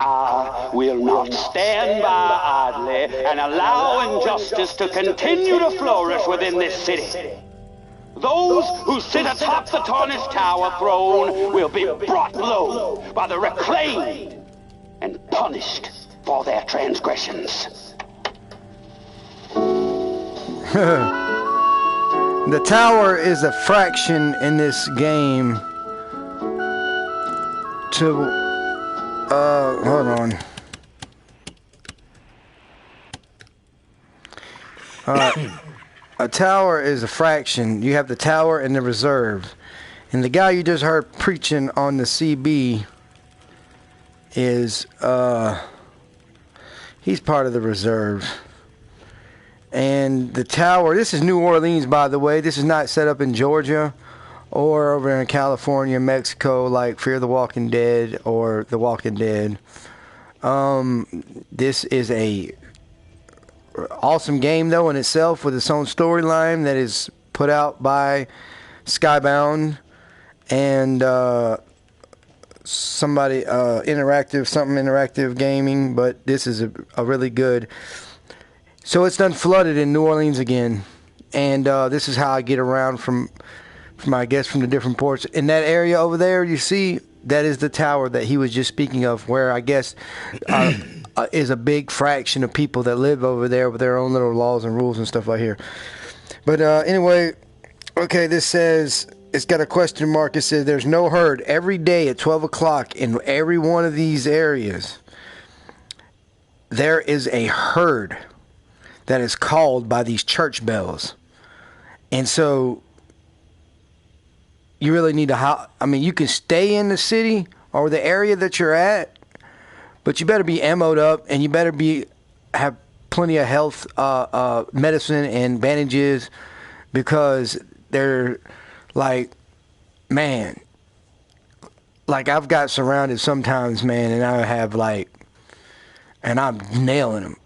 I will not stand by idly and allow injustice to continue to flourish within this city. Those who sit atop the tarnished tower throne will be brought low by the reclaimed and punished for their transgressions. The tower is a fraction in this game to hold on. A tower is a fraction. You have the tower and the reserve. And the guy you just heard preaching on the CB is he's part of the reserve. And the tower, this is New Orleans, by the way. This is not set up in Georgia or over in California, Mexico, like Fear the Walking Dead or The Walking Dead. This is a awesome game, though, in itself, with its own storyline that is put out by Skybound and something interactive gaming. But this is a really good. So it's done flooded in New Orleans again, and this is how I get around from I guess from the different ports. In that area over there, you see, that is the tower that he was just speaking of, where I guess is a big fraction of people that live over there with their own little laws and rules and stuff like here. But anyway, okay, this says, it's got a question mark. It says there's no herd every day at 12 o'clock in every one of these areas. There is a herd that is called by these church bells. And so you really need to, you can stay in the city or the area that you're at, but you better be ammoed up and you better have plenty of health, medicine and bandages, because they're like, man, like I've got surrounded sometimes, man, and I have and I'm nailing them.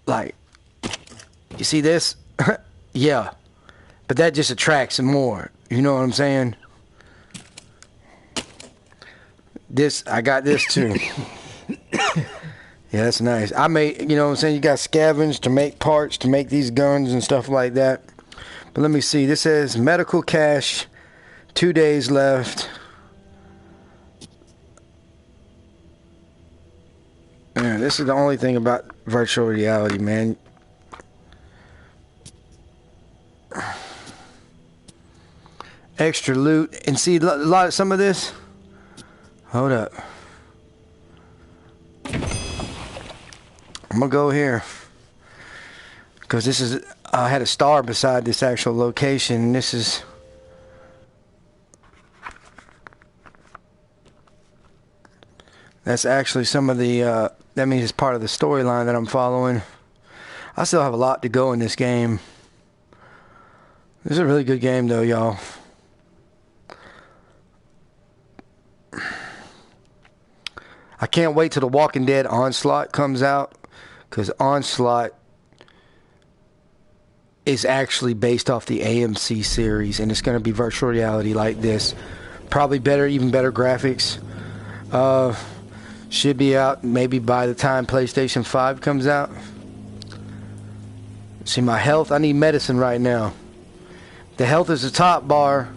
Like, you see this? Yeah. But that just attracts some more. You know what I'm saying? I got this too. Yeah, that's nice. I made, you know what I'm saying? You got scavenge to make parts, to make these guns and stuff like that. But let me see. This says medical cash, 2 days left. Man, this is the only thing about virtual reality, man. Extra loot. And see, some of this. Hold up. I'm gonna go here, because this is, I had a star beside this actual location. This is, that's actually some of the that means it's part of the storyline that I'm following. I still have a lot to go in this game. This is a really good game though, y'all. I can't wait till The Walking Dead Onslaught comes out, because Onslaught is actually based off the AMC series, and it's going to be virtual reality like this. Probably better, even better graphics. Should be out maybe by the time PlayStation 5 comes out. See, my health, I need medicine right now. The health is the top bar,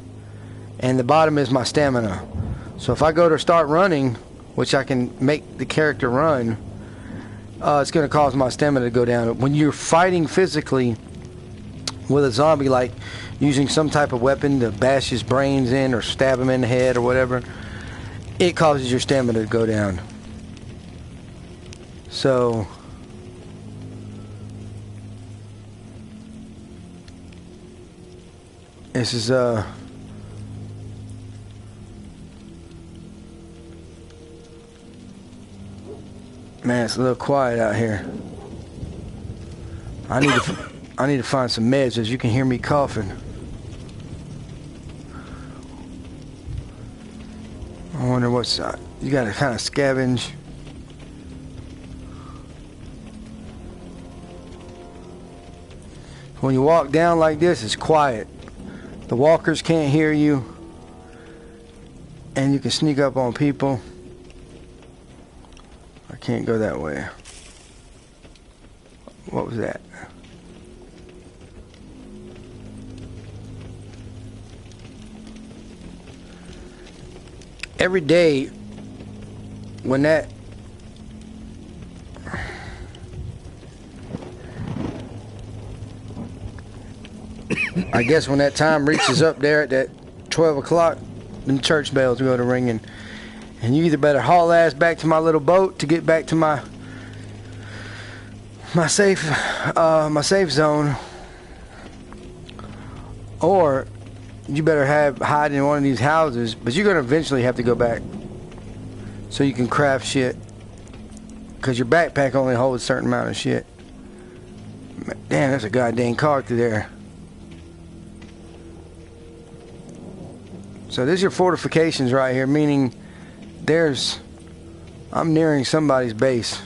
and the bottom is my stamina. So if I go to start running, which I can make the character run, it's going to cause my stamina to go down. When you're fighting physically with a zombie, like using some type of weapon to bash his brains in or stab him in the head or whatever, it causes your stamina to go down. So this is man, it's a little quiet out here. I need to find some meds, as you can hear me coughing. I wonder what's you got to kind of scavenge. When you walk down like this, it's quiet. The walkers can't hear you, and you can sneak up on people. I can't go that way. What was that? Every day when that I guess when that time reaches up there at that 12 o'clock, them church bells go to ringing. And you either better haul ass back to my little boat to get back to my safe zone, or you better hide in one of these houses. But you're gonna eventually have to go back so you can craft shit, because your backpack only holds a certain amount of shit. Damn, that's a goddamn car through there. So this is your fortifications right here, meaning I'm nearing somebody's base.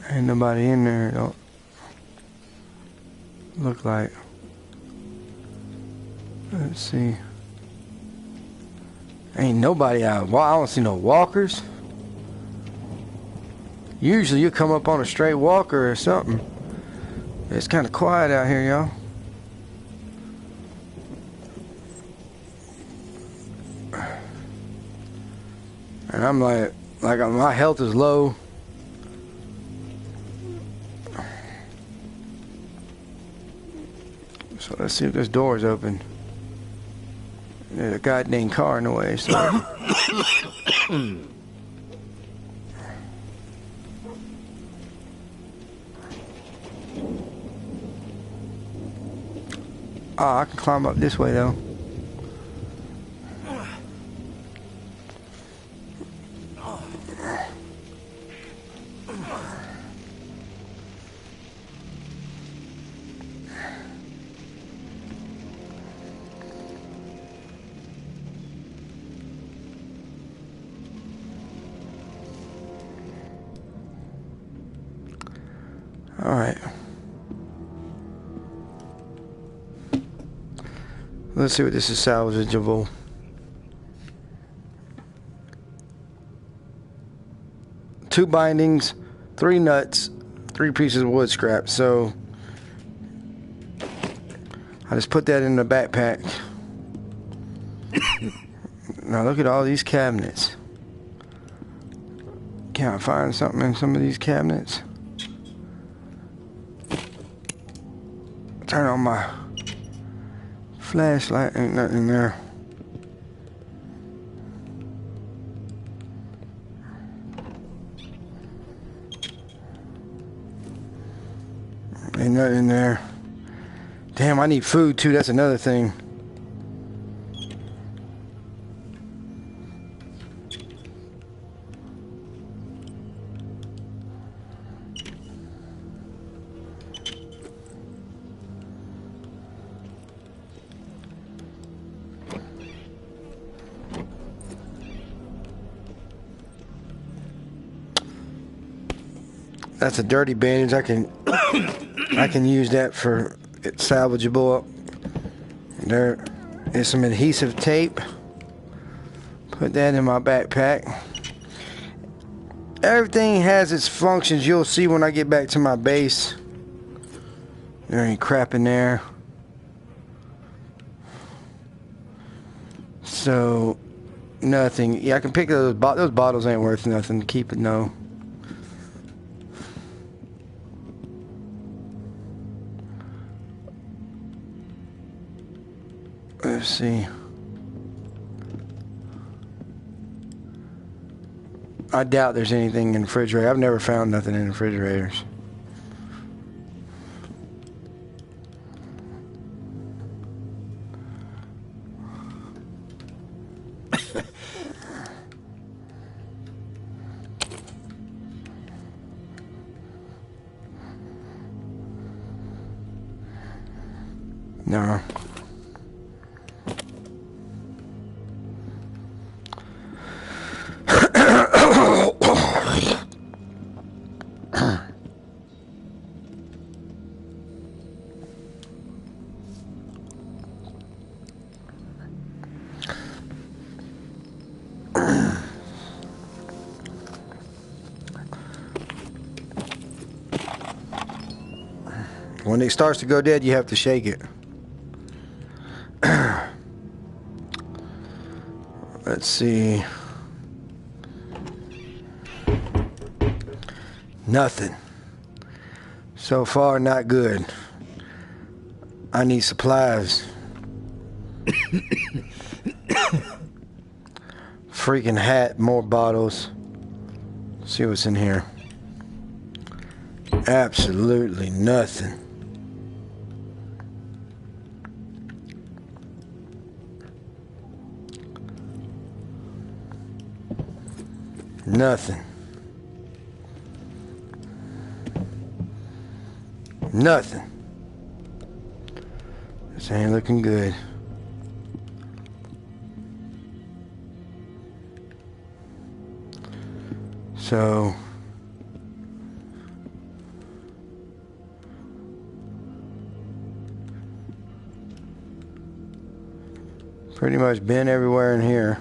Ain't nobody in there, don't look like. Let's see. Ain't nobody out. I don't see no walkers. Usually you come up on a straight walker or something. It's kind of quiet out here, y'all. And I'm like my health is low. So let's see if this door is open. There's a goddamn car in the way, so. Oh, I can climb up this way though. All right. Let's see what this is salvageable. Two bindings, 3 nuts, 3 pieces of wood scrap. So I just put that in the backpack. Now look at all these cabinets. Can I find something in some of these cabinets? Turn on my flashlight, ain't nothing there. Ain't nothing there. Damn, I need food too, that's another thing. That's a dirty bandage. I can use that for it's salvageable. There is some adhesive tape. Put that in my backpack. Everything has its functions. You'll see when I get back to my base. There ain't crap in there. So nothing. Yeah, I can pick those bottles. Ain't worth nothing. Keep it no. Let's see. I doubt there's anything in the refrigerator. I've never found nothing in refrigerators. No. When it starts to go dead, you have to shake it. Let's see. Nothing. So far, not good. I need supplies. Freaking hat, more bottles. See what's in here. Absolutely nothing. Nothing. Nothing. This ain't looking good. So pretty much been everywhere in here.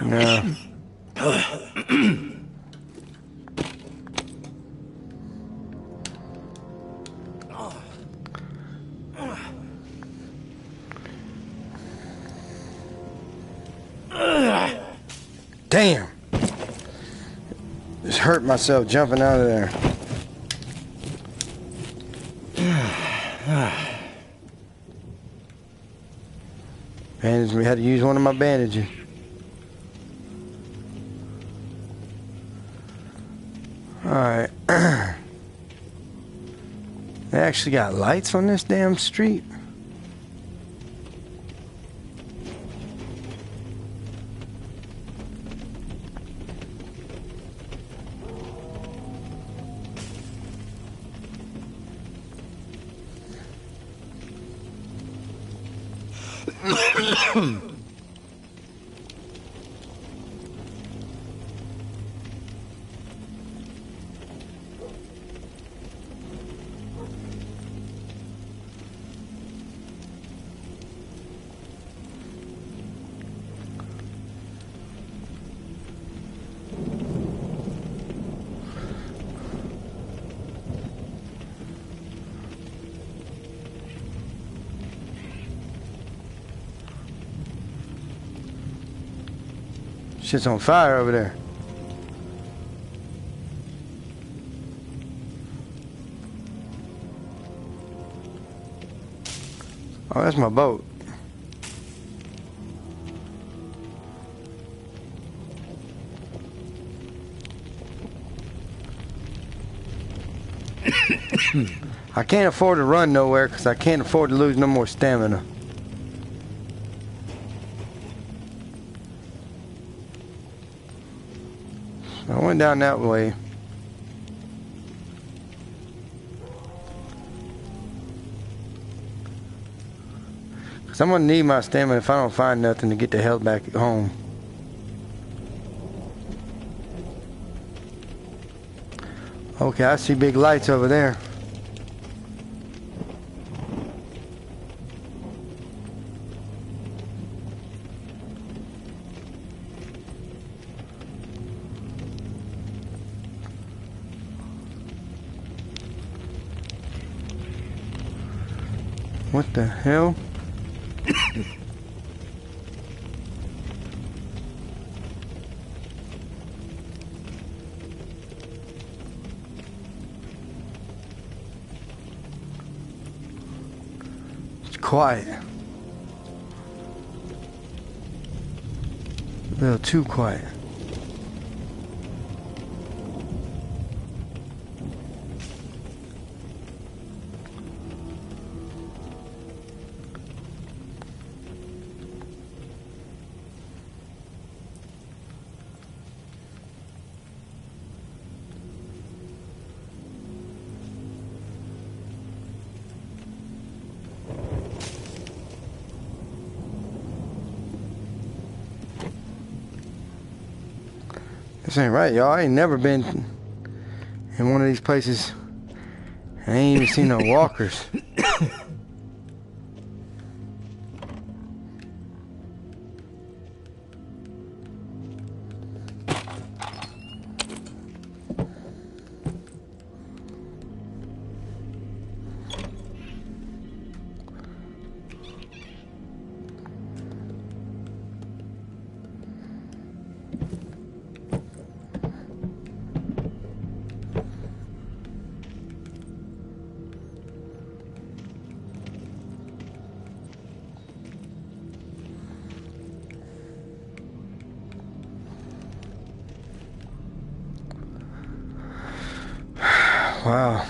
No. Damn. Just hurt myself jumping out of there. Bandage me. Had to use one of my bandages. Alright. They actually got lights on this damn street. Shit's on fire over there. Oh, that's my boat. I can't afford to run nowhere because I can't afford to lose no more stamina. I went down that way. Because I'm going to need my stamina if I don't find nothing to get the hell back home. Okay, I see big lights over there. What the hell? It's quiet. A little too quiet. This ain't right, y'all. I ain't never been in one of these places. I ain't even seen no walkers. Wow.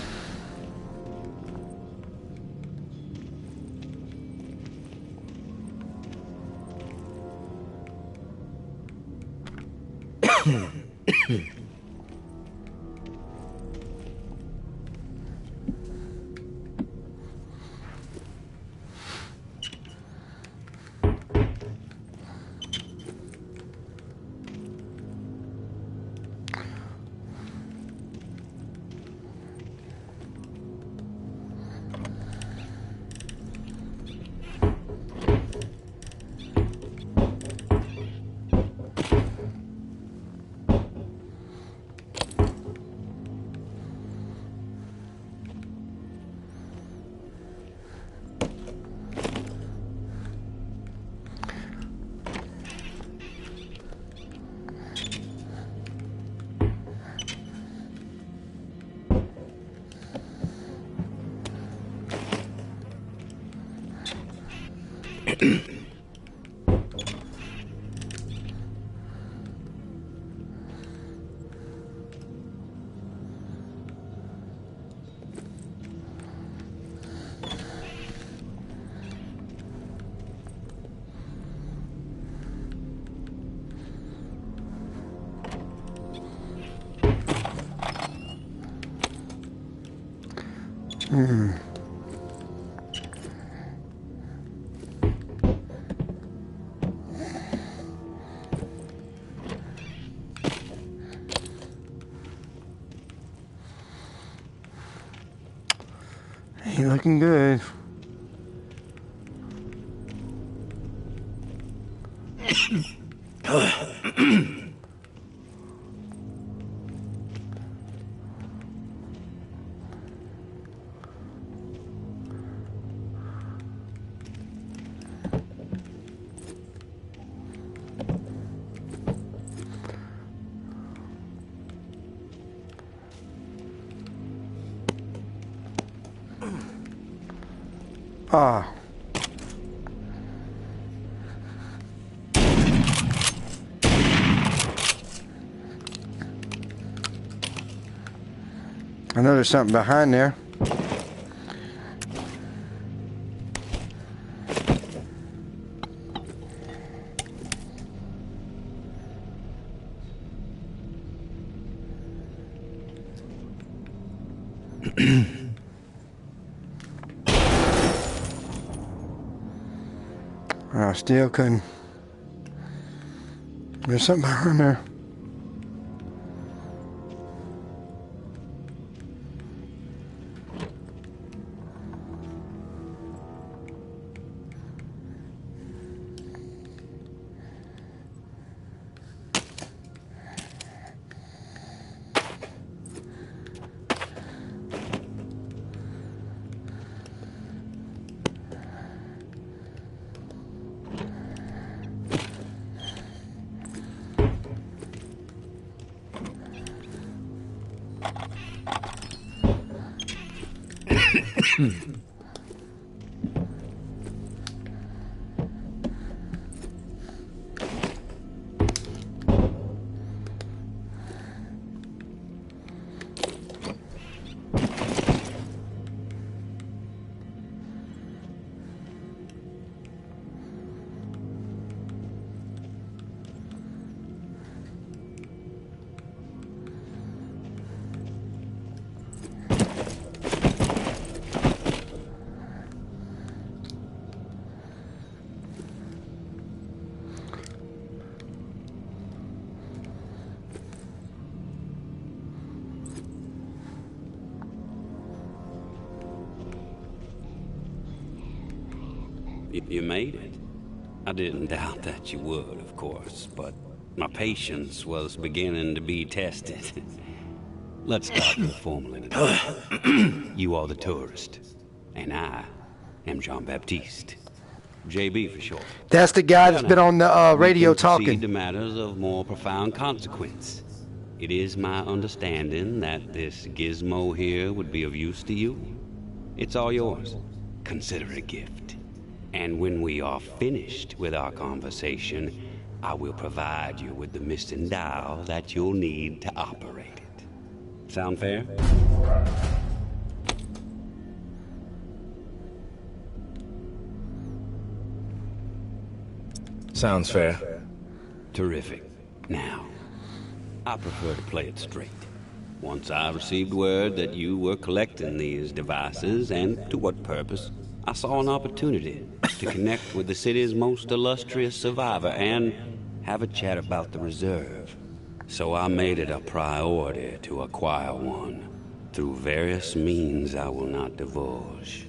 Ain't looking good. Ah. I know there's something behind there. I still couldn't. There's something behind there. You made it. I didn't doubt that you would, of course, but my patience was beginning to be tested. Let's start with a formal introduction. You are the tourist, and I am Jean-Baptiste. JB for short. That's the guy that's been on the radio we can proceed talking. to matters of more profound consequence. It is my understanding that this gizmo here would be of use to you. It's all yours. Consider it a gift. And when we are finished with our conversation, I will provide you with the missing dial that you'll need to operate it. Sound fair? Sounds fair. Terrific. Now, I prefer to play it straight. Once I received word that you were collecting these devices, and to what purpose, I saw an opportunity to connect with the city's most illustrious survivor and have a chat about the reserve. So I made it a priority to acquire one, through various means I will not divulge.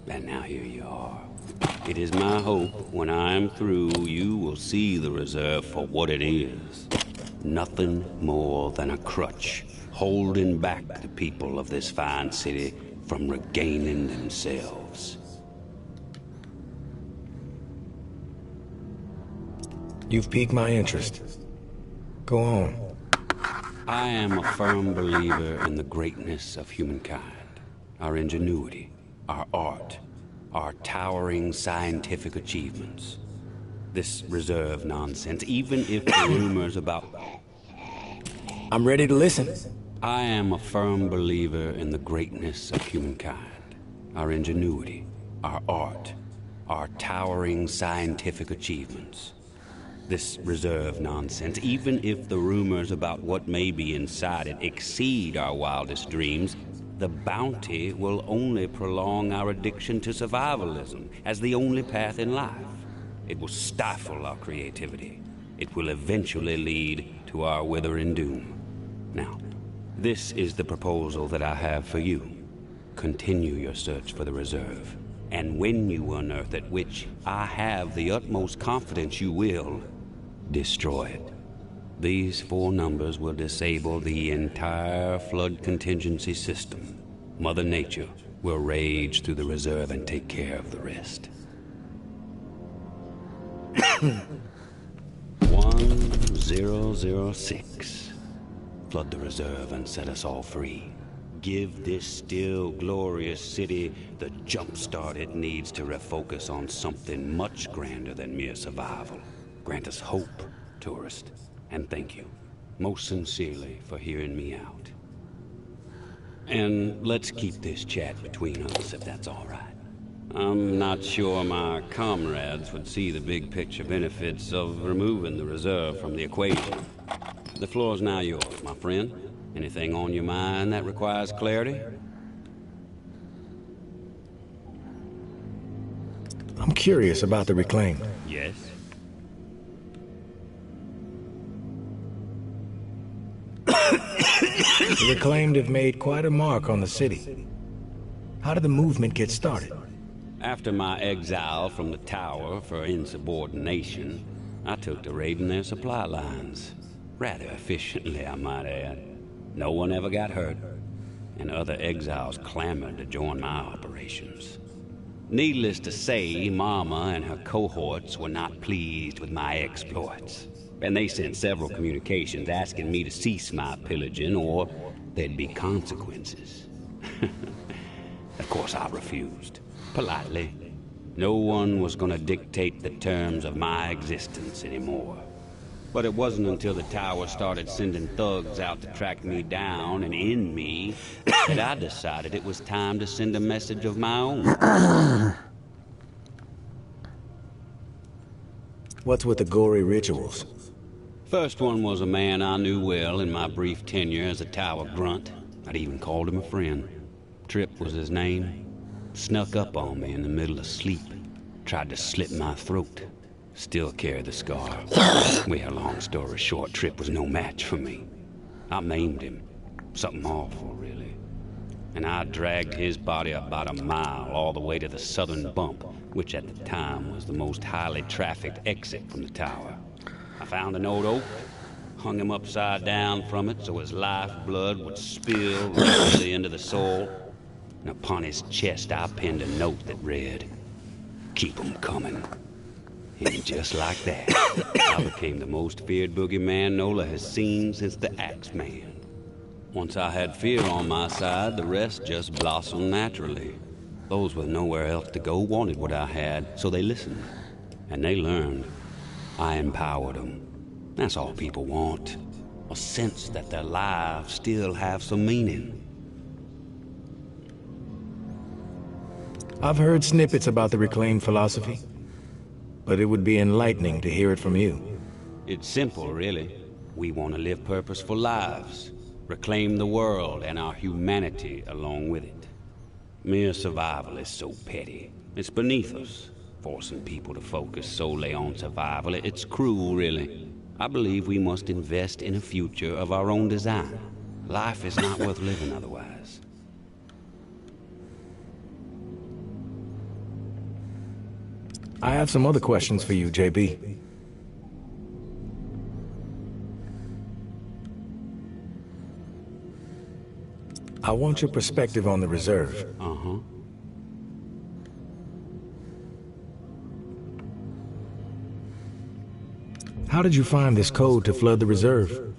And now here you are. It is my hope when I am through, you will see the reserve for what it is. Nothing more than a crutch, holding back the people of this fine city from regaining themselves. You've piqued my interest. Go on. I am a firm believer in the greatness of humankind, our ingenuity, our art, our towering scientific achievements. This reserve nonsense, even if the rumors about... I'm ready to listen. I am a firm believer in the greatness of humankind, our ingenuity, our art, our towering scientific achievements. This reserve nonsense, even if the rumors about what may be inside it exceed our wildest dreams, the bounty will only prolong our addiction to survivalism as the only path in life. It will stifle our creativity. It will eventually lead to our withering doom. Now, this is the proposal that I have for you. Continue your search for the reserve, and when you unearth it, which I have the utmost confidence you will, destroy it. These 4 numbers will disable the entire flood contingency system. Mother Nature will rage through the reserve and take care of the rest. 1006. Flood the reserve and set us all free. Give this still glorious city the jump start it needs to refocus on something much grander than mere survival. Grant us hope, tourist, and thank you, most sincerely, for hearing me out. And let's keep this chat between us, if that's all right. I'm not sure my comrades would see the big picture benefits of removing the reserve from the equation. The floor's now yours, my friend. Anything on your mind that requires clarity? I'm curious about the reclaim. Yes? The reclaimed have made quite a mark on the city. How did the movement get started? After my exile from the tower for insubordination, I took to raiding their supply lines. Rather efficiently, I might add. No one ever got hurt, and other exiles clamored to join my operations. Needless to say, Mama and her cohorts were not pleased with my exploits, and they sent several communications asking me to cease my pillaging or there'd be consequences. Of course, I refused. Politely. No one was going to dictate the terms of my existence anymore. But it wasn't until the tower started sending thugs out to track me down and end me that I decided it was time to send a message of my own. What's with the gory rituals? First one was a man I knew well in my brief tenure as a tower grunt. I'd even called him a friend. Trip was his name. Snuck up on me in the middle of sleep. Tried to slit my throat. Still carry the scar. Well, long story short, Trip was no match for me. I maimed him. Something awful, really. And I dragged his body about a mile all the way to the southern bump, which at the time was the most highly trafficked exit from the tower. I found an old oak, hung him upside down from it so his lifeblood would spill rapidly into the soil, and upon his chest I pinned a note that read, "Keep 'em coming." And just like that, I became the most feared boogeyman Nola has seen since the Axeman. Once I had fear on my side, the rest just blossomed naturally. Those with nowhere else to go wanted what I had, so they listened. And they learned. I empowered them. That's all people want. A sense that their lives still have some meaning. I've heard snippets about the reclaimed philosophy, but it would be enlightening to hear it from you. It's simple, really. We want to live purposeful lives, reclaim the world and our humanity along with it. Mere survival is so petty. It's beneath us, forcing people to focus solely on survival. It's cruel, really. I believe we must invest in a future of our own design. Life is not worth living otherwise. I have some other questions for you, JB. I want your perspective on the reserve. Uh-huh. How did you find this code to flood the reserve?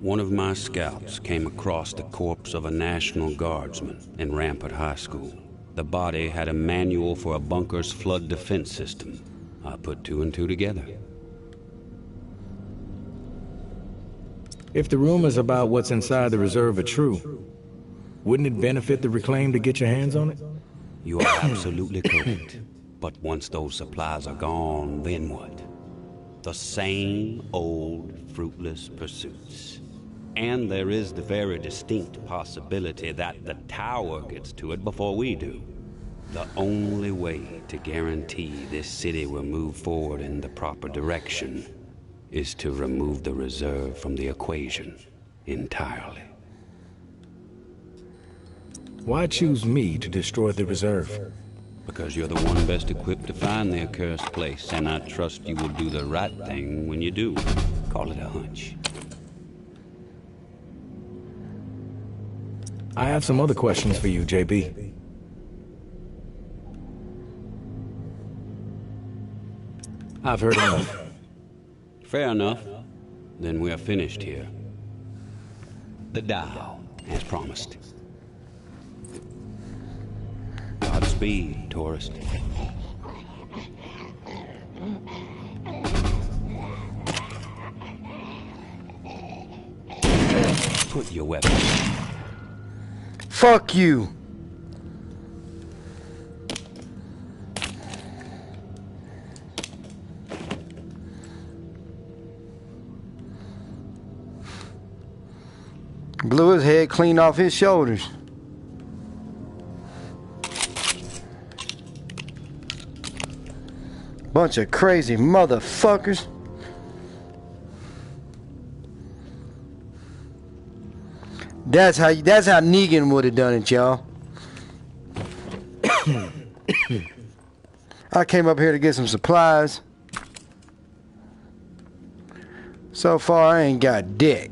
One of my scouts came across the corpse of a National Guardsman in Rampart High School. The body had a manual for a bunker's flood defense system. I put two and two together. If the rumors about what's inside the reserve are true, wouldn't it benefit the Reclaim to get your hands on it? You are absolutely correct. But once those supplies are gone, then what? The same old fruitless pursuits. And there is the very distinct possibility that the tower gets to it before we do. The only way to guarantee this city will move forward in the proper direction is to remove the reserve from the equation entirely. Why choose me to destroy the reserve? Because you're the one best equipped to find the accursed place, and I trust you will do the right thing when you do. Call it a hunch. I have some other questions for you, JB. I've heard enough. Fair enough. Then we are finished here. The dial, as promised. Godspeed, tourist. Put your weapon. Fuck you. Blew his head clean off his shoulders. Bunch of crazy motherfuckers. That's how Negan would have done it, y'all. I came up here to get some supplies. So far, I ain't got dick.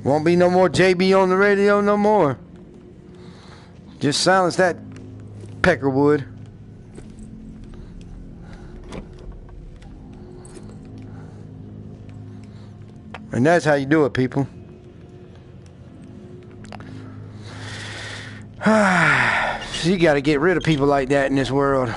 Won't be no more JB on the radio no more. Just silence that Peckerwood. And that's how you do it, people. So you gotta get rid of people like that in this world.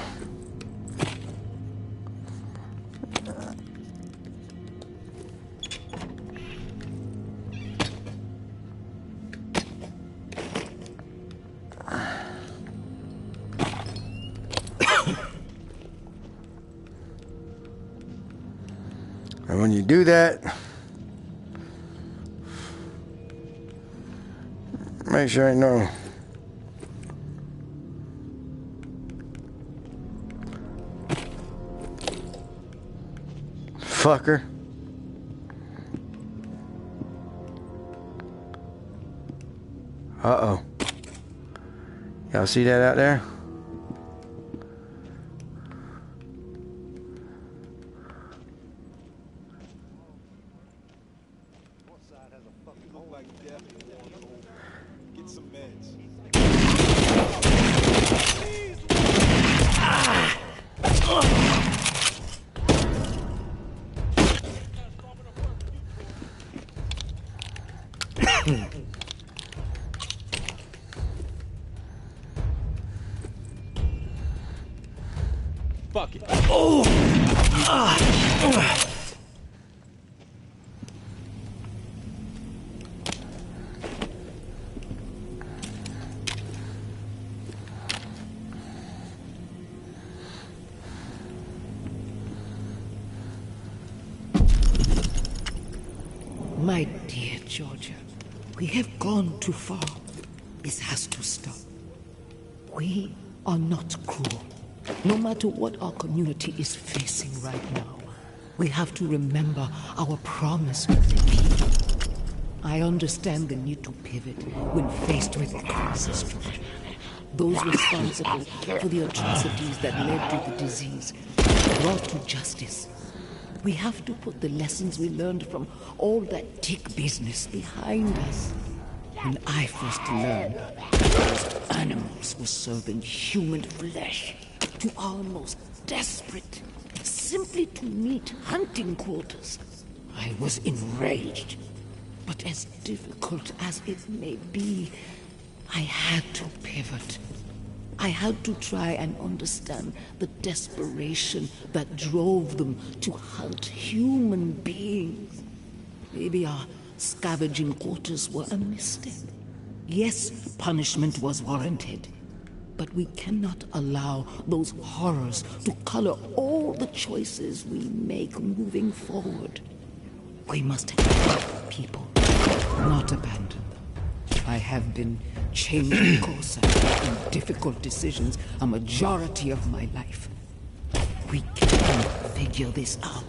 And when you do that, make sure I know. Fucker. Uh-oh. Y'all see that out there? Fuck it. My dear Georgia, we have gone too far. This has to stop. We are not cruel. No matter what our community is facing right now, we have to remember our promise with the people. I understand the need to pivot when faced with a crisis, Georgia. Those responsible for the atrocities that led to the disease brought to justice. We have to put the lessons we learned from all that tick business behind us. When I first learned those animals were serving human flesh to our most desperate, simply to meet hunting quotas, I was enraged. But as difficult as it may be, I had to pivot. I had to try and understand the desperation that drove them to hunt human beings. Maybe our scavenging quarters were a mistake. Yes, punishment was warranted. But we cannot allow those horrors to color all the choices we make moving forward. We must help people, not abandon them. I have been changing course in difficult decisions a majority of my life. We can figure this out.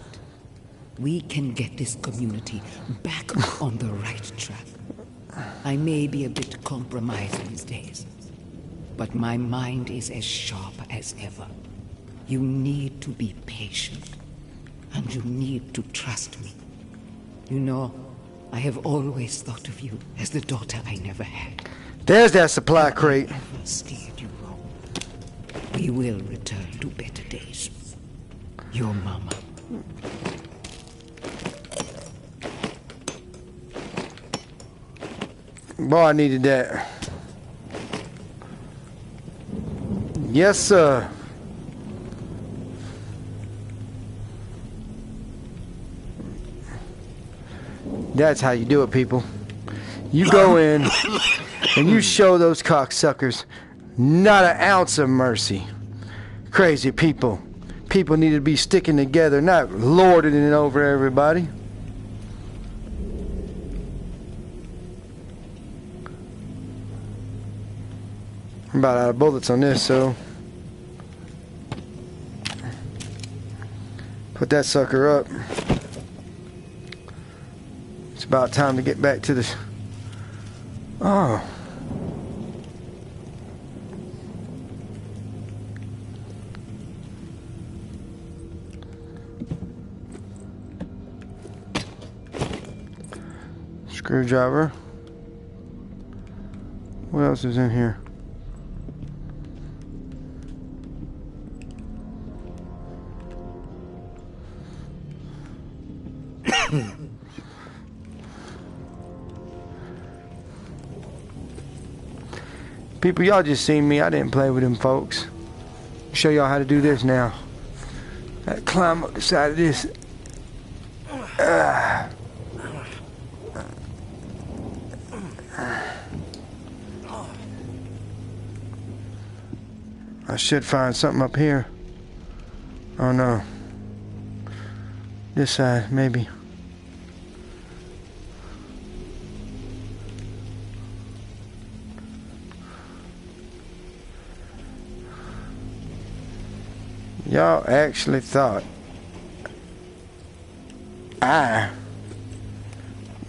We can get this community back on the right track. I may be a bit compromised these days, but my mind is as sharp as ever. You need to be patient, and you need to trust me. You know, I have always thought of you as the daughter I never had. There's that supply crate. I never steered you wrong. We will return to better days. Your mama. Boy, I needed that. Yes, sir. That's how you do it, people. You go in and you show those cocksuckers not an ounce of mercy. Crazy people. People need to be sticking together, not lording it over everybody. I'm about out of bullets on this, so put that sucker up. It's about time to get back to the... Oh. Screwdriver. What else is in here? People, y'all just seen me. I didn't play with them folks. Show y'all how to do this now. Gotta climb up the side of this. I should find something up here. Oh no. This side, maybe. Y'all actually thought I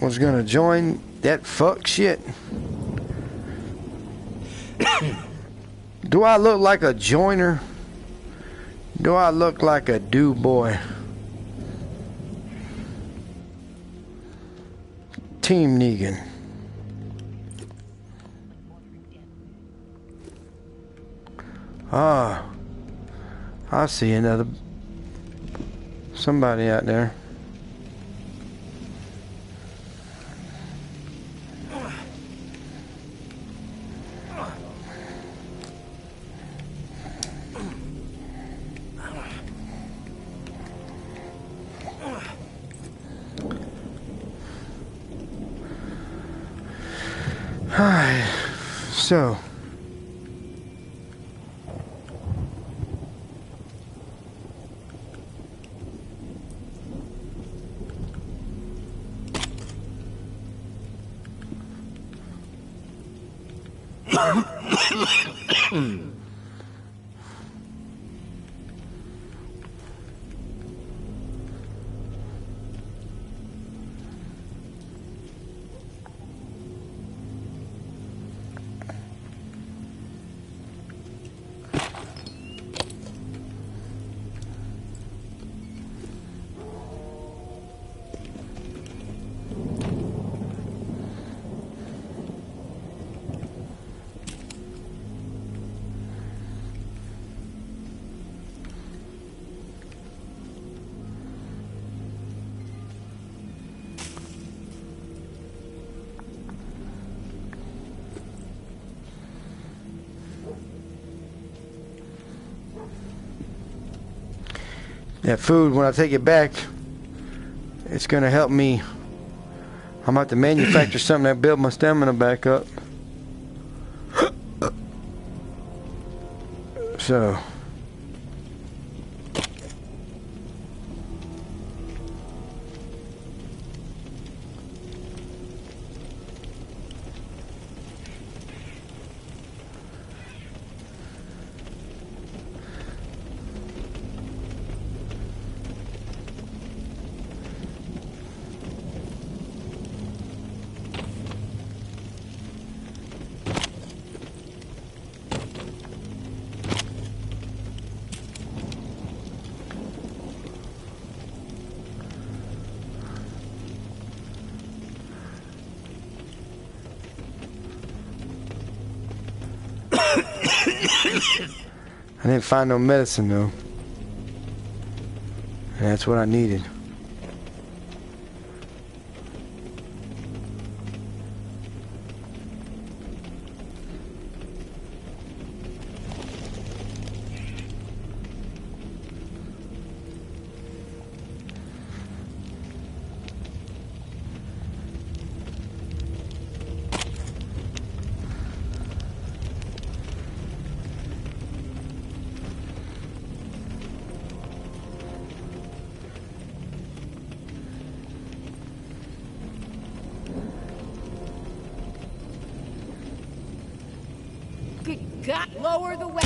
was gonna join that fuck shit? Do I look like a joiner? Do I look like a do boy? Team Negan. Ah, I see another somebody out there. Alright, so that food, when I take it back, it's gonna help me. I'm about to manufacture something that build my stamina back up. So I didn't find no medicine though. And that's what I needed. God, lower the weight.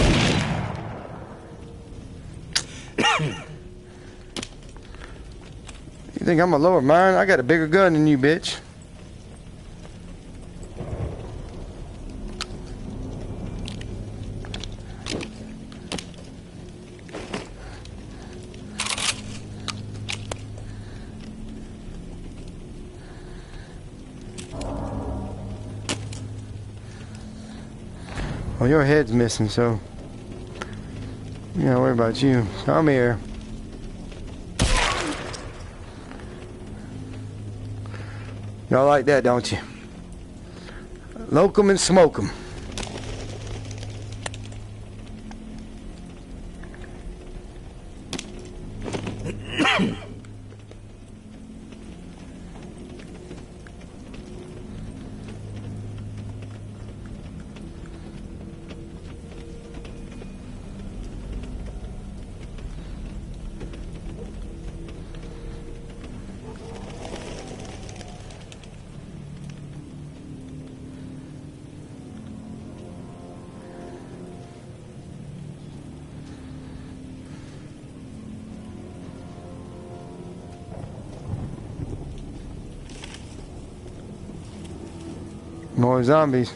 You think I'm gonna lower mine? I got a bigger gun than you, bitch. Well, your head's missing, so you gotta worry about you. Come here. Y'all like that, don't you? Loke 'em and smoke 'em. More zombies.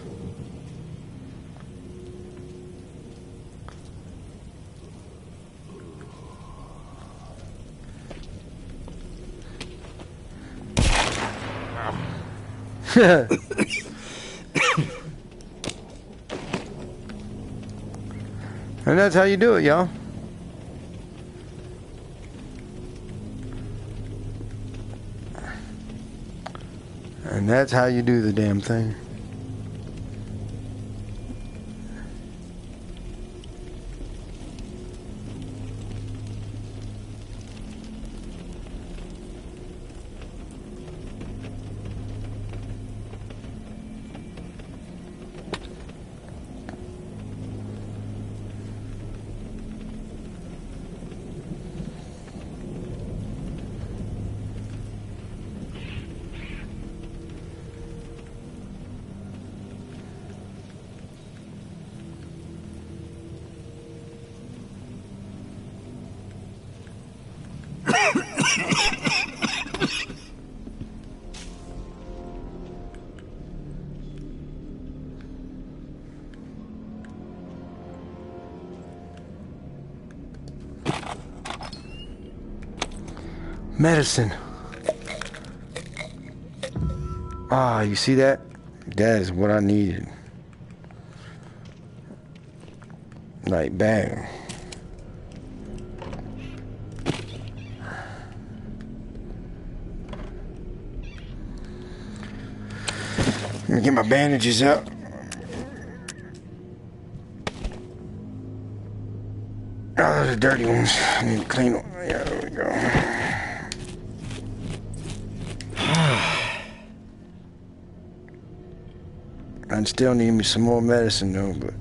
And that's how you do it, y'all. And that's how you do the damn thing. Medicine. Ah, you see that? That is what I needed. Like, bang. Let me get my bandages out. Oh, those are dirty ones. I need to clean them. Yeah, there we go. I still need me some more medicine though, but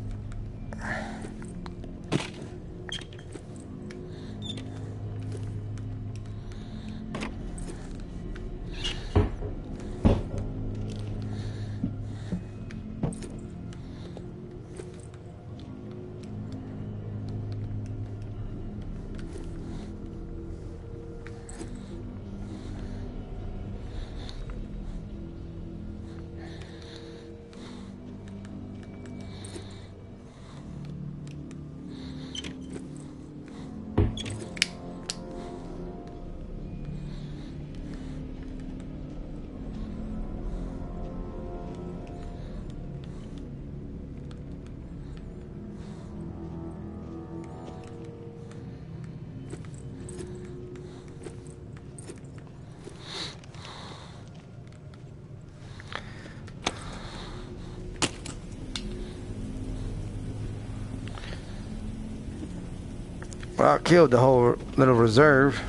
well, I killed the whole little reserve.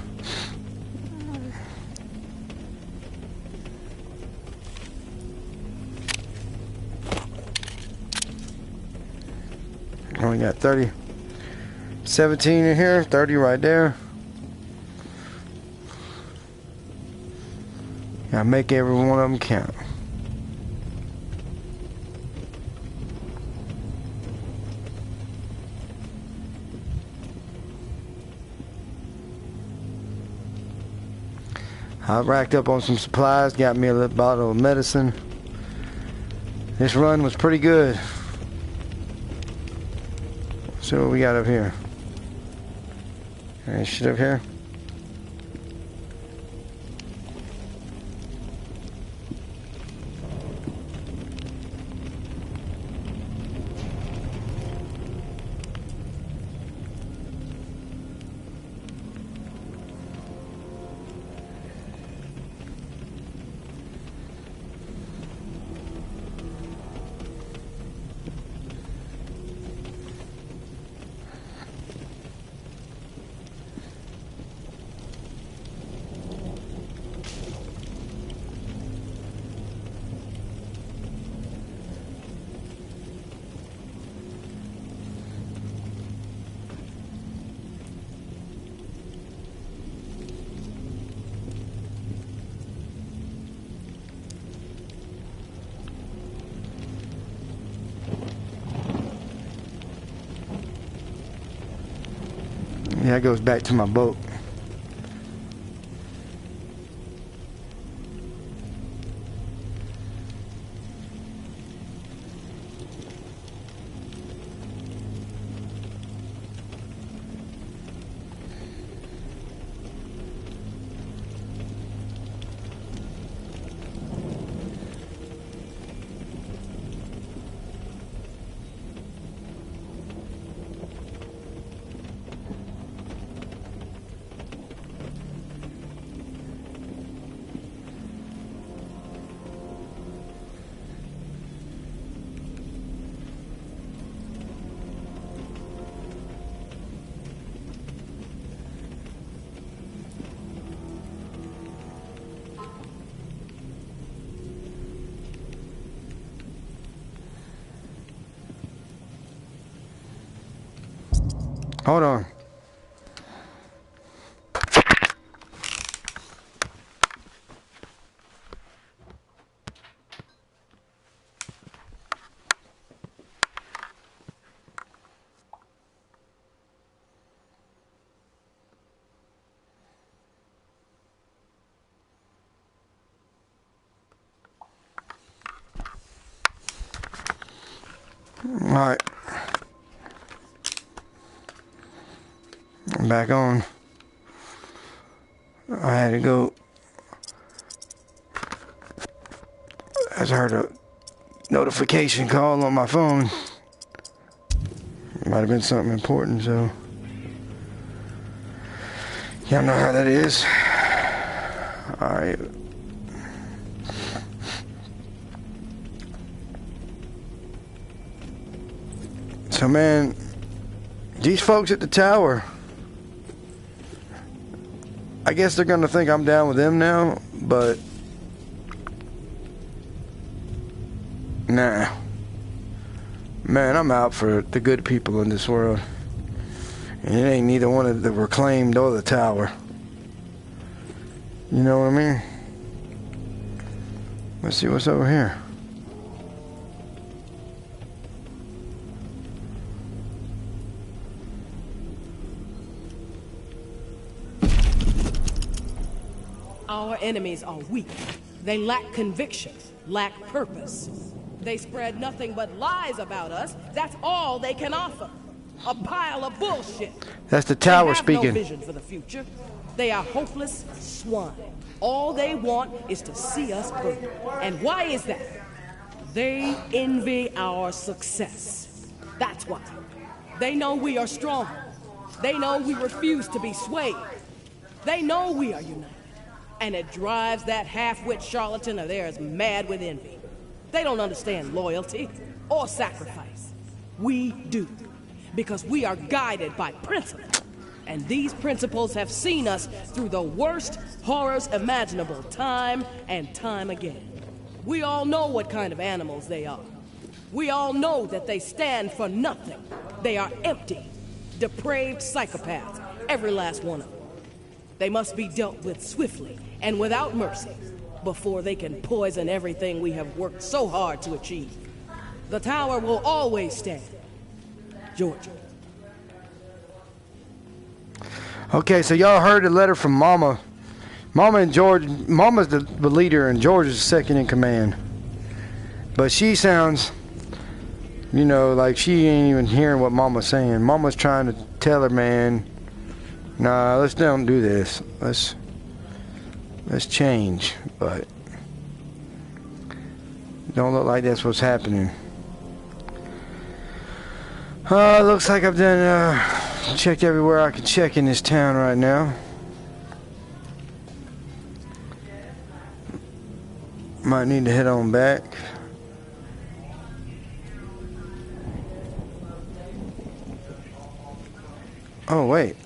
Only got 30, 17 in here, 30 right there. Gotta make every one of them count. I racked up on some supplies, got me a little bottle of medicine. This run was pretty good. So what we got up here? Any shit up here? Yeah, that goes back to my boat. Hold on. Alright. I'm back on. I had to go. I heard a notification call on my phone. It might have been something important, so. Y'all know how that is. Alright. So, man, these folks at the tower, I guess they're gonna think I'm down with them now, but nah. Man, I'm out for the good people in this world. And it ain't neither one of the reclaimed or the tower. You know what I mean? Let's see what's over here. Our enemies are weak. They lack conviction, lack purpose. They spread nothing but lies about us. That's all they can offer. A pile of bullshit. That's the tower speaking. They have no vision for the future. They are hopeless swine. All they want is to see us burn. And why is that? They envy our success. That's why. They know we are strong. They know we refuse to be swayed. They know we are united. And it drives that half-wit charlatan of theirs mad with envy. They don't understand loyalty or sacrifice. We do. Because we are guided by principle. And these principles have seen us through the worst horrors imaginable time and time again. We all know what kind of animals they are. We all know that they stand for nothing. They are empty, depraved psychopaths, every last one of them. They must be dealt with swiftly and without mercy before they can poison everything we have worked so hard to achieve. The tower will always stand. Georgia. Okay, so y'all heard the letter from Mama. Mama and George. Mama's the leader and George is the second in command. But she sounds, you know, like she ain't even hearing what Mama's saying. Mama's trying to tell her, man, nah, let's don't do this. Let's change. But don't look like that's what's happening. Looks like I've done checked everywhere I can check in this town right now. Might need to head on back. Oh, wait.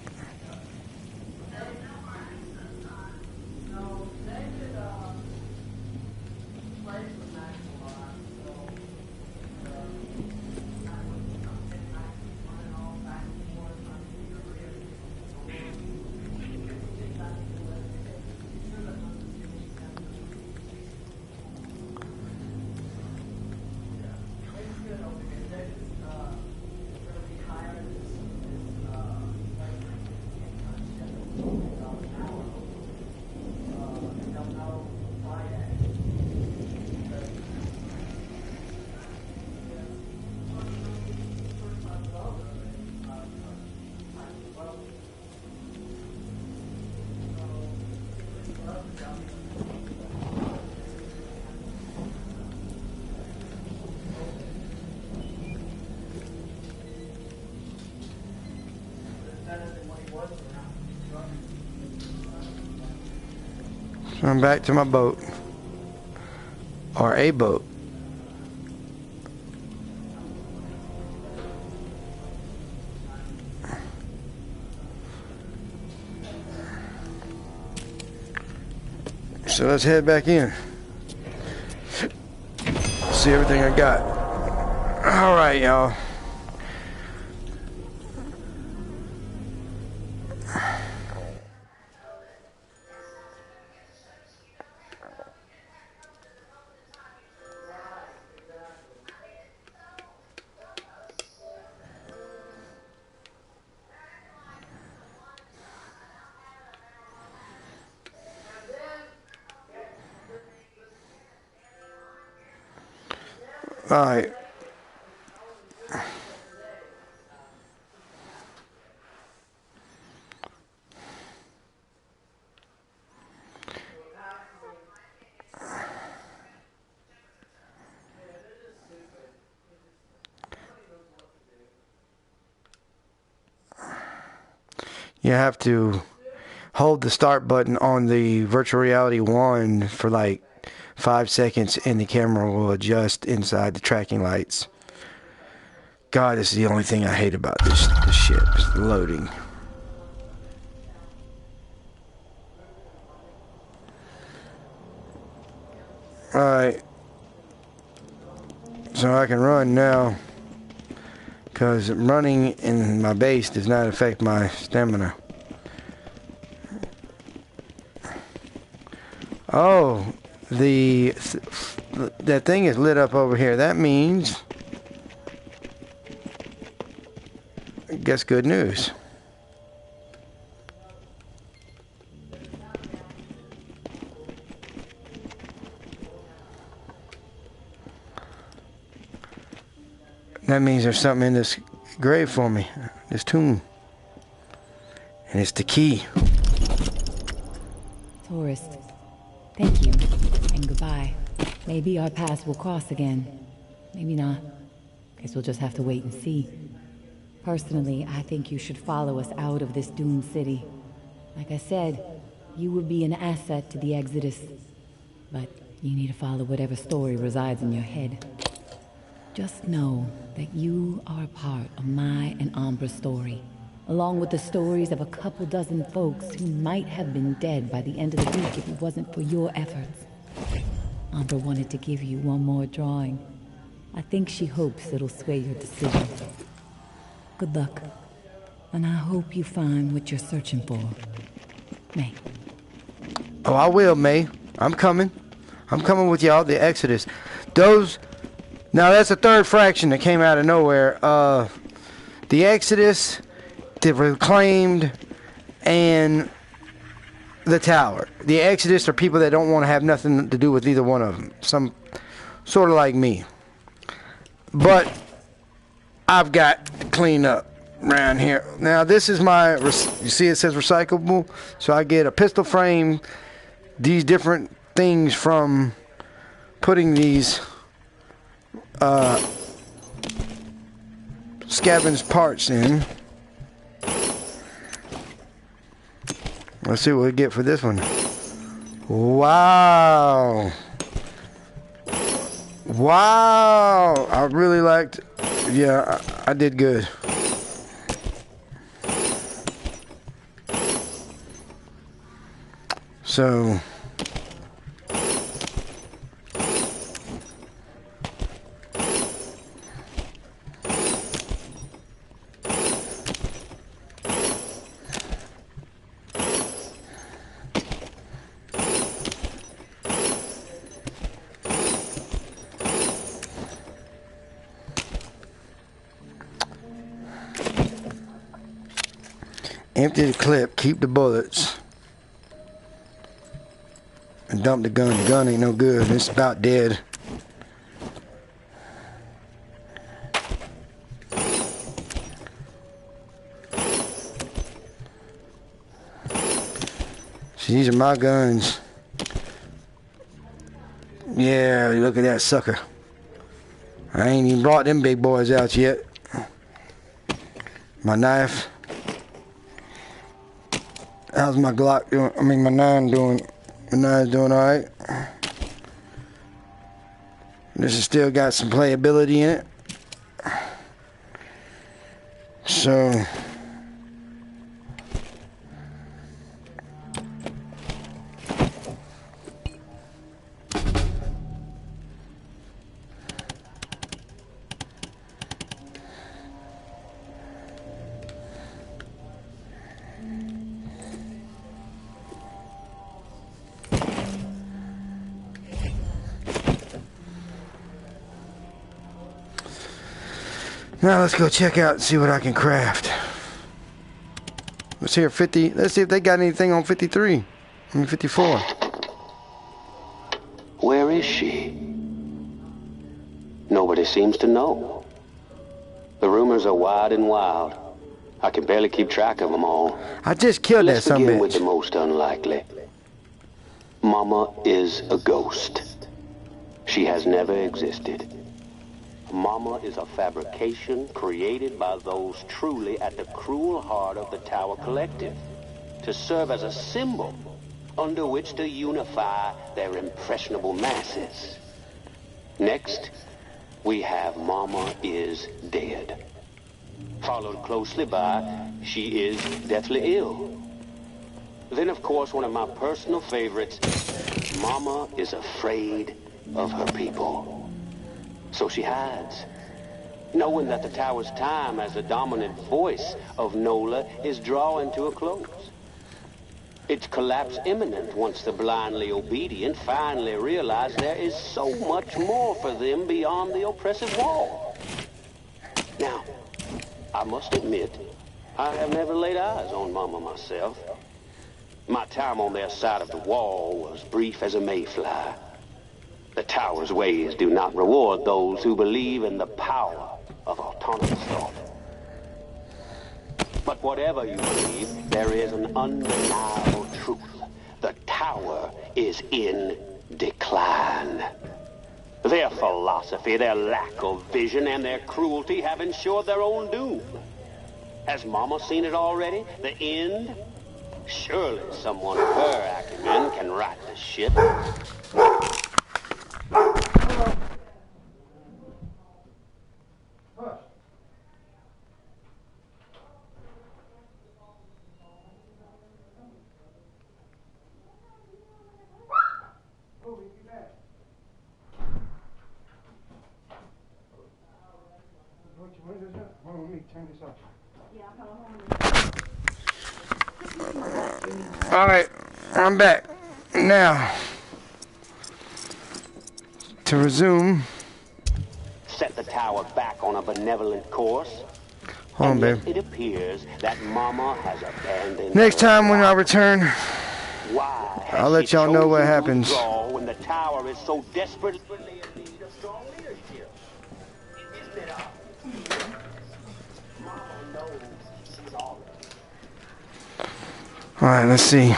So I'm back to my boat. Or a boat. So let's head back in. See everything I got. Alright, y'all. Alright. You have to hold the start button on the virtual reality 1 for like 5 seconds and the camera will adjust inside the tracking lights. God, this is the only thing I hate about this shit. It's the loading. Alright. So I can run now. Because running in my base does not affect my stamina. Oh, that thing is lit up over here. That means, I guess, good news. That means there's something in this grave for me, this tomb. And it's the key. Tourist, thank you, and goodbye. Maybe our paths will cross again. Maybe not. Guess we'll just have to wait and see. Personally, I think you should follow us out of this doomed city. Like I said, you would be an asset to the Exodus. But you need to follow whatever story resides in your head. Just know that you are a part of my and Ambra's story, along with the stories of a couple dozen folks who might have been dead by the end of the week if it wasn't for your efforts. Ambra wanted to give you one more drawing. I think she hopes it'll sway your decision. Good luck, and I hope you find what you're searching for. May. Oh, I will, May. I'm coming. I'm coming with y'all, the Exodus. Now that's a third fraction that came out of nowhere. The Exodus, the Reclaimed, and the Tower. The Exodus are people that don't want to have nothing to do with either one of them. Some sort of like me. But I've got to clean up around here. Now this is my, you see it says recyclable. So I get a pistol frame, these different things from putting these scavenge parts in. Let's see what we get for this one. Wow. Wow. I really liked, yeah, I did good. So empty the clip, keep the bullets, and dump the gun. The gun ain't no good. It's about dead. See, these are my guns. Yeah, look at that sucker. I ain't even brought them big boys out yet. My knife. How's my Glock doing? I mean, my 9 doing. My 9's doing alright. This has still got some playability in it. So. Now let's go check out and see what I can craft. Let's hear 50. Let's see if they got anything on 53. I mean 54. Where is she? Nobody Nobody seems to know. The rumors are wide and wild. I can barely keep track of them all. I just killed that Let's son begin with the bitch. most unlikely. Mama is a ghost. She has never existed. Mama is a fabrication created by those truly at the cruel heart of the Tower Collective, to serve as a symbol under which to unify their impressionable masses. Next, we have Mama is dead, followed closely by She is deathly ill. Then, of course, one of my personal favorites, Mama is afraid of her people. So she hides, knowing that the Tower's time as the dominant voice of NOLA is drawing to a close. Its collapse imminent once the blindly obedient finally realize there is so much more for them beyond the oppressive wall. Now, I must admit, I have never laid eyes on Mama myself. My time on their side of the wall was brief as a mayfly. The Tower's ways do not reward those who believe in the power of autonomous thought. But whatever you believe, there is an undeniable truth. The Tower is in decline. Their philosophy, their lack of vision, and their cruelty have ensured their own doom. Has Mama seen it already? The end? Surely someone of her acumen can right the ship. All right, I'm back. Now, to resume. Set the Tower back on a benevolent course. Hold on, babe. It appears that Mama has abandoned. Next time when I return, Why I'll let y'all know what happens. When the Tower is so desperately in need of strong leadership. All right, let's see.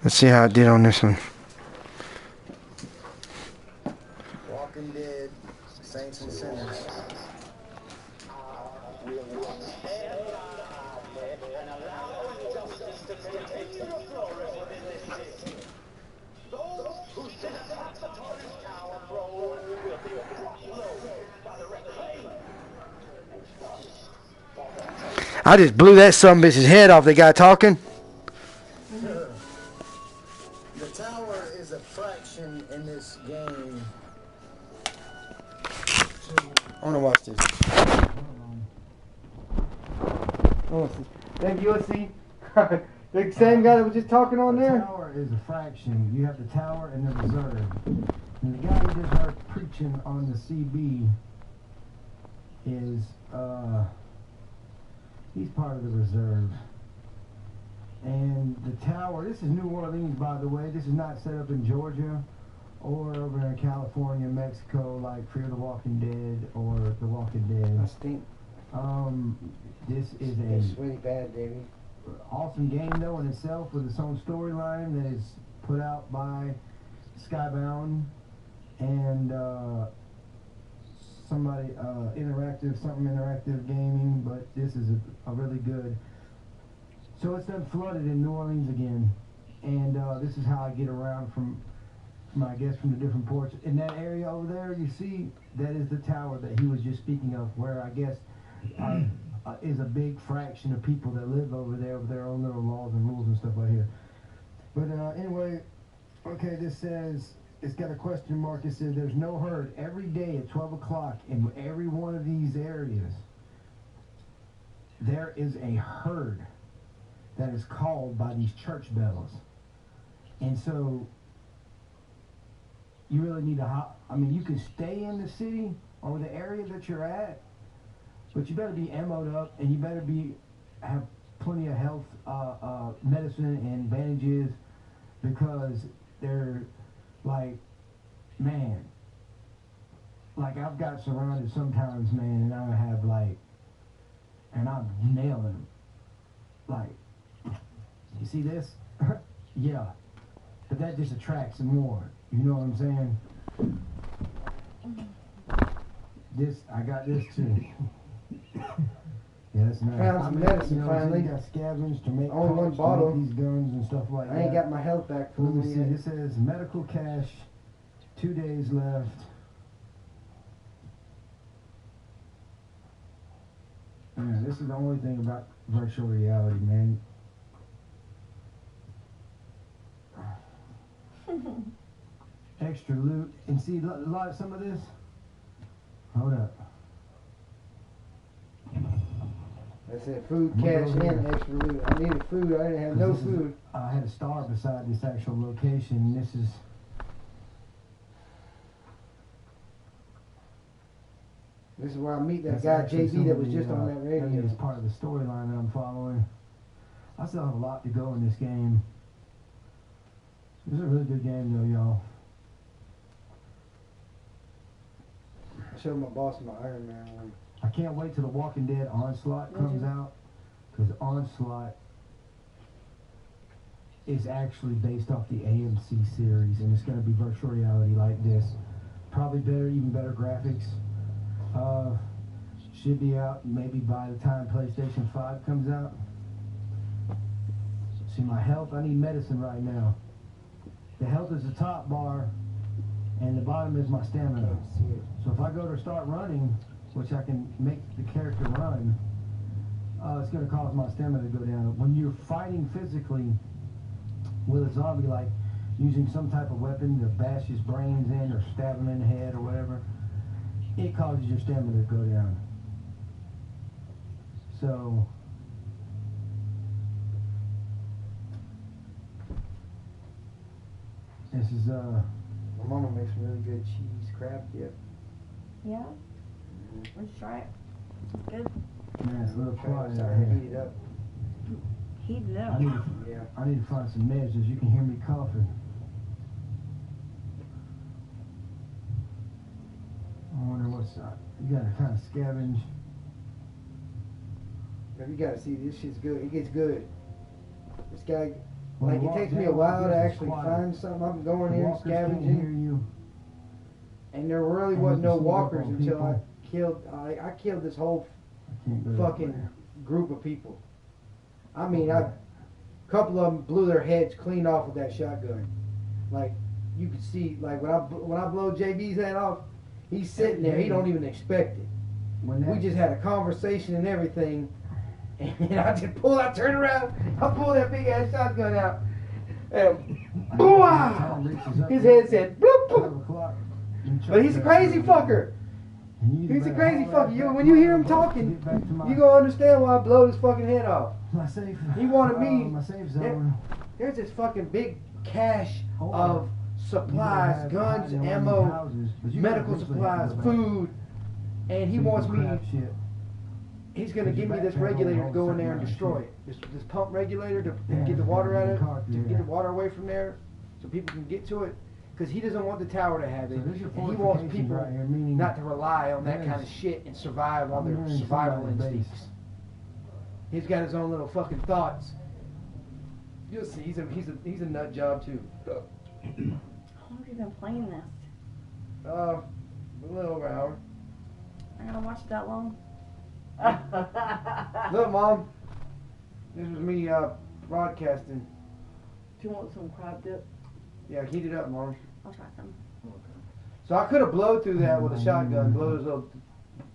Let's see how I did on this one. Walking Dead, Saints and Sinners. I just blew that sumbitch's head off, the guy talking. The Tower is a fraction in this game. I want to watch this. That USC, the same guy that was just talking on there. The Tower is a fraction. You have the Tower and the Reserve. And the guy you just heard preaching on the CB is, he's part of the Reserve. And the Tower, this is New Orleans, by the way. This is not set up in Georgia or over in California, Mexico, like Fear the Walking Dead or The Walking Dead. I stink. This is It's really bad, Davey. awesome game, though, in itself, with its own storyline that is put out by Skybound and something interactive gaming, but this is a really good. So it's done flooded in New Orleans again, and this is how I get around from I guess from the different ports. In that area over there, you see, that is the Tower that he was just speaking of, where I guess is a big fraction of people that live over there with their own little laws and rules and stuff right here. But anyway, okay, this says, it's got a question mark. It says there's no herd every day at 12 o'clock in every one of these areas. There is a herd that is called by these church bells. And so you really need to hop. I mean, you can stay in the city or the area that you're at, But you better be ammoed up, and you better have plenty of health, medicine and bandages, because they're like, man, like I've got surrounded sometimes, man, and I have like, and I'm nailing them. Like, you see this? Yeah, but that just attracts some more. You know what I'm saying? This, I got this too. Yeah, that's nice. Found some medicine finally. You got scavenged to make only one bottle. These guns and stuff like that. I ain't got my health back Let me fully see. yet. This says medical cache. 2 days left. Man, this is the only thing about virtual reality, man. Extra loot. And see, some of this. Hold up. I said food, cash, and extra loot. I needed food. I didn't have no food. I had a star beside this actual location, and this is. This is where I meet that guy JB that was just on that radio. It's part of the storyline that I'm following. I still have a lot to go in this game. This is a really good game, though, y'all. I showed my boss my Iron Man one. I can't wait till The Walking Dead Onslaught comes out, because Onslaught is actually based off the AMC series, and it's going to be virtual reality like this. Probably better, even better graphics. Should be out maybe by the time PlayStation 5 comes out. See, my health, I need medicine right now. The health is the top bar, and the bottom is my stamina. So if I go to start running, which I can make the character run, it's going to cause my stamina to go down. When you're fighting physically with a zombie, like using some type of weapon to bash his brains in or stab him in the head or whatever, it causes your stamina to go down. So, this is, My mama makes some really good cheese crab dip. Yeah? Let's try it. Good. man, it's a little quiet out Sorry, here. heat it up. Heat it up. I need to find some measures. You can hear me coughing. I wonder what's up. You gotta kind of scavenge. But you gotta see, this shit's good. It gets good. This guy, When like, you it takes walk me a down while like to this, it's actually quiet. find something. I'm going The here and walkers can't hear scavenging. you. And there really And wasn't you no can sneak up walkers on until I people. I killed this whole I can't go that fucking way. group of people. I mean, a couple of them blew their heads clean off with that shotgun. Like, you could see, like, when I blow JB's head off, he's sitting there. He don't even expect it. We just had a conversation and everything, and I turn around, I pull that big ass shotgun out, and boom! His head said bloop bloop. But he's a crazy fucker. He's a crazy fucker. When you hear him talking, you gonna understand why I blow his fucking head off. He wanted me. My safe zone. There's this fucking big cache of supplies, guns, ammo, medical supplies, food, and he wants me. He's gonna give me this regulator to go in there and destroy it. This pump regulator to get the water out of it, to get the water away from there, so people can get to it. Because he doesn't want the tower to have it, and he wants people not to rely on that kind of shit and survive on their survival instincts. He's got his own little fucking thoughts. You'll see, he's a nut job too. How long have you been playing this? A little over an hour. I gotta watch it that long. Look, Mom, this was me broadcasting. Do you want some crab dip? Yeah, heat it up, Mom. I'll try some. So I could have blown through that with a shotgun, blow those little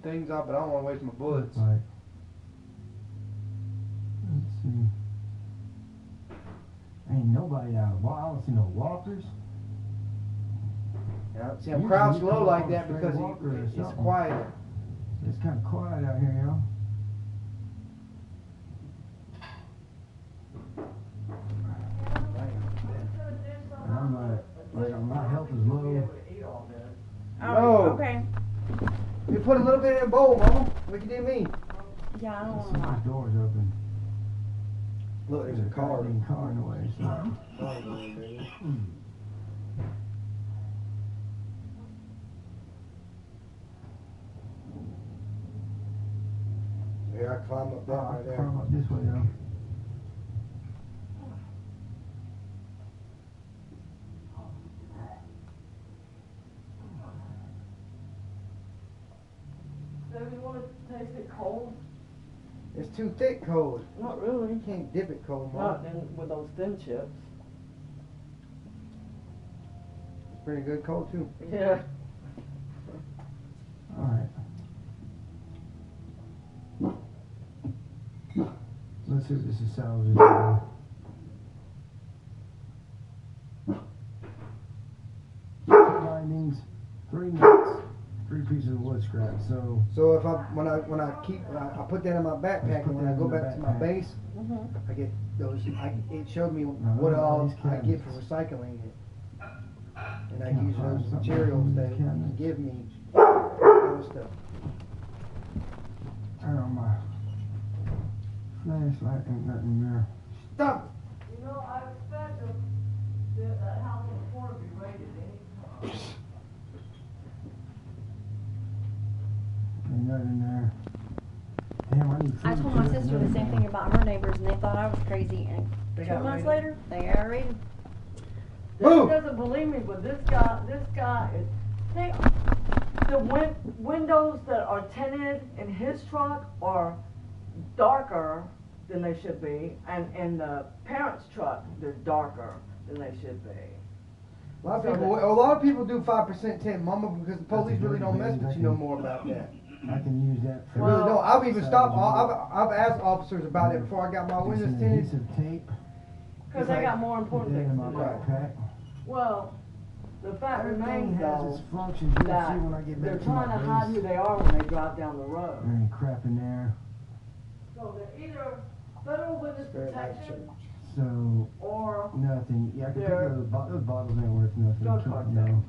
things up, but I don't want to waste my bullets. Right. Let's see. Ain't nobody out. I don't see no walkers. Yeah, see, I'm crouched low like that because it's quiet. It's kind of quiet out here, y'all. And I'm like my health is low. No. Okay. We put a little bit in a bowl, Mama. What you do mean? Yeah, I don't Let's want see to if the door's open. Look, there's a car. goddamn car in the way. So. Here, I climb up that right there. Climb up this way, though. So you want to taste it cold? It's too thick cold. Not really. You can't dip it cold, Mom. Not with those thin chips. It's pretty good cold, too. Yeah. Alright. Let's see what this is salvaged. 2 bindings, 3 nuts, 3 pieces of wood scrap. So if when I put that in my backpack and then I go back to my base, I get those. It showed me what all I get for recycling it, and I use those materials that give me other stuff. turn on my flashlight. Ain't nothing in there. Stop. You know, I expect that house on the corner to be raided anytime. Ain't nothing in there. Damn, I need food. I told my sister the same thing about her neighbors, and they thought I was crazy. And They 2 got months raided? later, they got raided. She doesn't believe me, but this guy is. The windows that are tinted in his truck are darker than they should be, and in the parents' truck they're darker than they should be. A lot of people do 5% tint, Mama, because the police really don't mess with you no more about that. I can use that They for. really don't. I've even stopped. I've asked officers about it before I got my windows Some tinted. adhesive tape. Because they got more Put important that in things my to do. backpack. Well, the fact Everything remains, has though, its functions. You'll that see when I get they're back to my trying to hide who base. they are when they drive down the road. There ain't crap in there. So they're either federal witness protection So or nothing. Yeah, I can pick They're those bottles. Those bottles ain't worth nothing. drug Keep cartel. them, though.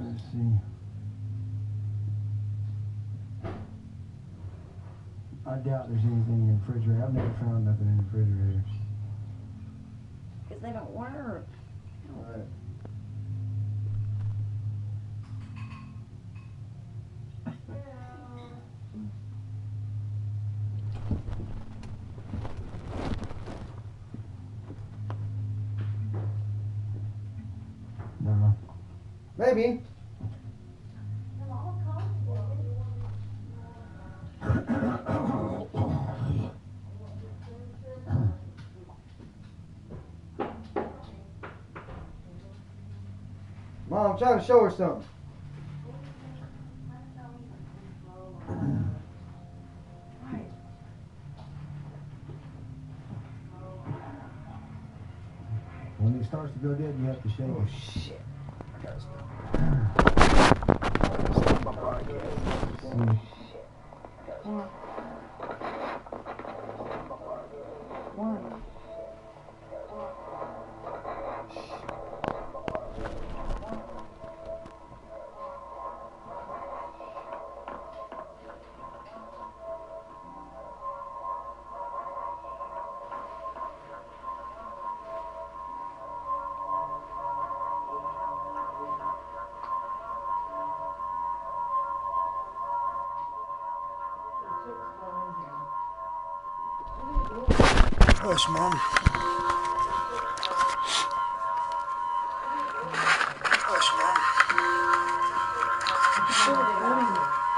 Let's see. I doubt there's anything in the refrigerator. I've never found nothing in the refrigerator. Because they don't work. Right. No. Maybe. Mom, I'm trying to show her something. When it starts to go dead, you have to shake Oh it. shit. I gotta stop. See. Hush, Mom.